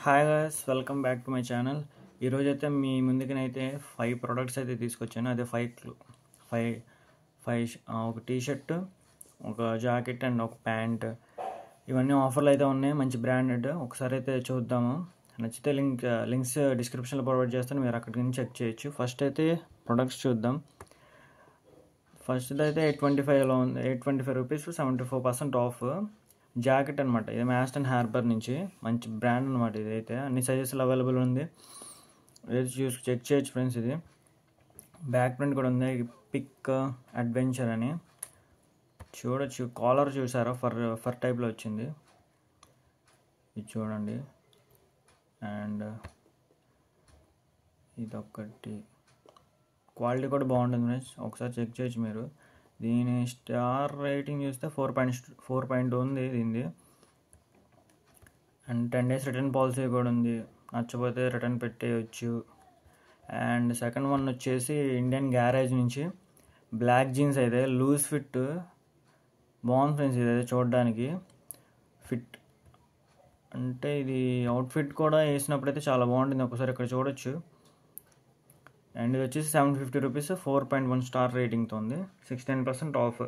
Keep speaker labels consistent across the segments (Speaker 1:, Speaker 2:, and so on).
Speaker 1: Hi guys, welcome back to my channel. ఈరోజైతే మీ ముందుకనైతే 5 products అయితే తీసుకొచ్చాను. అదే 5 ఒక టీషర్ట్, ఒక జాకెట్ అండ్ ఒక ప్యాంట్. ఇవన్నీ ఆఫర్లు అయితే ఉన్నాయి, మంచి బ్రాండెడ్. ఒకసారి అయితే చూద్దాము. నచ్చితే లింక్స్ డిస్క్రిప్షన్లో ప్రొవైడ్ చేస్తాను, మీరు అక్కడికి నుంచి చెక్ చేయొచ్చు. ఫస్ట్ అయితే ప్రొడక్ట్స్ చూద్దాం. ఫస్ట్ అయితే 825లో ఉంది, 825 రూపీస్, 74% ఆఫ్. జాకెట్ అనమాట, ఇది మ్యాస్టన్ హార్బర్ నుంచి, మంచి బ్రాండ్ అనమాట. ఇదైతే అన్ని సైజెస్లో అవైలబుల్ ఉంది, ఇది చూసి చెక్ చేయొచ్చు ఫ్రెండ్స్. ఇది బ్యాక్ ప్రింట్ కూడా ఉంది, పిక్ అడ్వెంచర్ అని చూడొచ్చు. కాలర్ చూసారా, ఫర్ టైప్లో వచ్చింది, ఇది చూడండి. అండ్ ఇదొకటి, క్వాలిటీ కూడా బాగుంటుంది ఫ్రెండ్స్, ఒకసారి చెక్ చేయొచ్చు మీరు. దీని స్టార్ రేటింగ్ చూస్తే 4.2 ఉంది దీనిది. అండ్ 10 days రిటర్న్ పాలసీ కూడా ఉంది, నచ్చపోతే రిటర్న్ పెట్టేయచ్చు. అండ్ సెకండ్ వన్ వచ్చేసి ఇండియన్ గ్యారేజ్ నుంచి బ్లాక్ జీన్స్, అయితే లూజ్ ఫిట్ బాగుంది ఫ్రెండ్స్. ఇదైతే చూడడానికి ఫిట్ అంటే ఇది అవుట్ఫిట్ కూడా వేసినప్పుడైతే చాలా బాగుంటుంది, ఒకసారి ఇక్కడ చూడొచ్చు. అండ్ ఇది వచ్చేసి 750 రూపీస్, 4.1 స్టార్ రేటింగ్తో ఉంది, 16% ఆఫ్.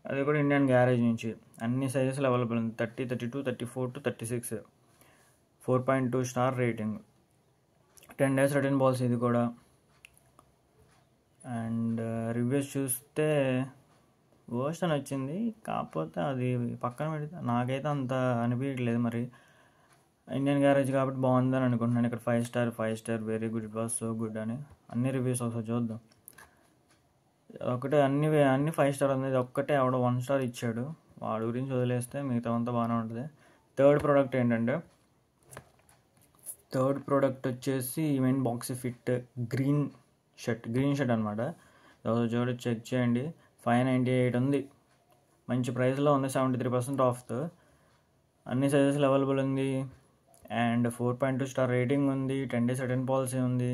Speaker 1: అది కూడా ఇండియన్ గ్యారేజ్ నుంచి. అన్ని సైజెస్లో అవైలబుల్ ఉంది, 30, 32, 34 to 36, 4.2 star rating, 10 days return policy ఇది కూడా. అండ్ రివ్యూస్ చూస్తే వర్స్ట్ అని వచ్చింది, కాకపోతే అది పక్కన పెడితే నాకైతే అంత అనిపించట్లేదు. మరి ఇండియన్ గ్యారేజ్ కాబట్టి బాగుందని అనుకుంటున్నాను. ఇక్కడ 5 star, very good, it was so good అని అన్ని రివ్యూస్ ఒకసారి చూద్దాం. ఒకటే అన్ని 5 స్టార్ ఉంది, ఇది ఒక్కటే ఆవిడ 1 స్టార్ ఇచ్చాడు. వాడి గురించి వదిలేస్తే మిగతా అంతా బాగానే ఉంటుంది. థర్డ్ ప్రోడక్ట్ వచ్చేసి event boxy fit green shirt అనమాట. చూడండి, చెక్ చేయండి. 598 ఉంది, మంచి ప్రైస్లో ఉంది, 73% ఆఫ్తో. అన్ని సైజెస్లో అవైలబుల్ ఉంది. అండ్ 4.2 స్టార్ రేటింగ్ ఉంది, 10 days రిటర్న్ పాలసీ ఉంది.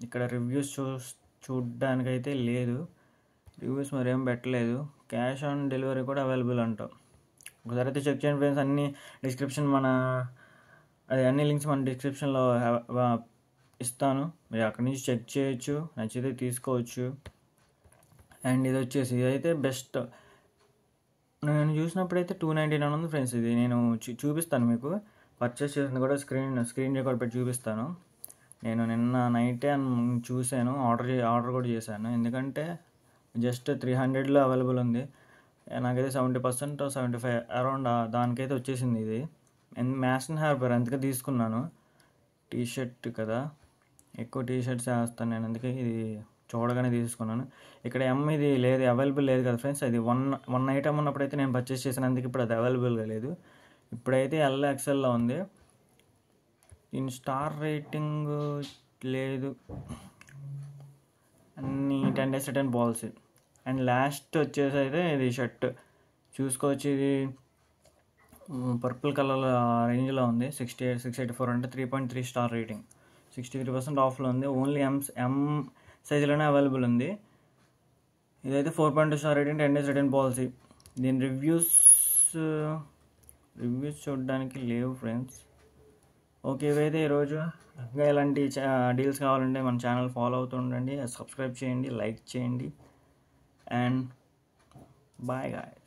Speaker 1: ఇక్కడ రివ్యూస్ చూడడానికైతే లేదు, రివ్యూస్ మరేం పెట్టలేదు. క్యాష్ ఆన్ డెలివరీ కూడా అవైలబుల్ అంటాం. ఒకసారి అయితే చెక్ చేయండి ఫ్రెండ్స్. అన్ని లింక్స్ మన డిస్క్రిప్షన్లో ఇస్తాను, మీరు అక్కడి నుంచి చెక్ చేయొచ్చు, నచ్చితే తీసుకోవచ్చు. అండ్ ఇదైతే బెస్ట్. నేను చూసినప్పుడైతే 299 ఉంది ఫ్రెండ్స్. ఇది నేను చూపిస్తాను మీకు, పర్చేస్ చేసింది కూడా స్క్రీన్ రికార్డ్ పెట్టి చూపిస్తాను. నేను నిన్న నైటే చూశాను, ఆర్డర్ కూడా చేశాను, ఎందుకంటే జస్ట్ 300లో అవైలబుల్ ఉంది. నాకైతే 70% 75 అరౌండ్ దానికైతే వచ్చేసింది. ఇది మ్యాస్టన్ హార్బర్ అందుకే తీసుకున్నాను. టీషర్ట్ కదా, ఎక్కువ టీషర్ట్స్ వేస్తాను నేను, అందుకే ఇది చూడగానే తీసుకున్నాను. ఇక్కడ ఇది లేదు, అవైలబుల్ లేదు కదా ఫ్రెండ్స్. అది వన్ ఐటమ్ ఉన్నప్పుడైతే నేను పర్చేస్ చేసినందుకు ఇప్పుడు అది అవైలబుల్గా లేదు. ఇప్పుడైతే XL ఉంది. దీని స్టార్ రేటింగ్ లేదు, అన్ని 10 days return policy. And last వచ్చేసి అయితే ఇది షర్ట్ చూసుకోవచ్చు. ఇది పర్పుల్ కలర్ రేంజ్లో ఉంది, 684 అంటే 3.3 స్టార్ రేటింగ్, 63% ఆఫ్లో ఉంది. ఓన్లీ ఎం సైజులోనే అవైలబుల్ ఉంది. ఇదైతే 4.2 star rating, 10 days return policy. దీని రివ్యూస్ చూడడానికి లేవు ఫ్రెండ్స్. ఓకే, ఇవైతే ఈరోజు. ఇంకా ఇలాంటి డీల్స్ కావాలంటే మన ఛానల్ ఫాలో అవుతూ ఉండండి, సబ్స్క్రైబ్ చేయండి, లైక్ చేయండి. And bye guys.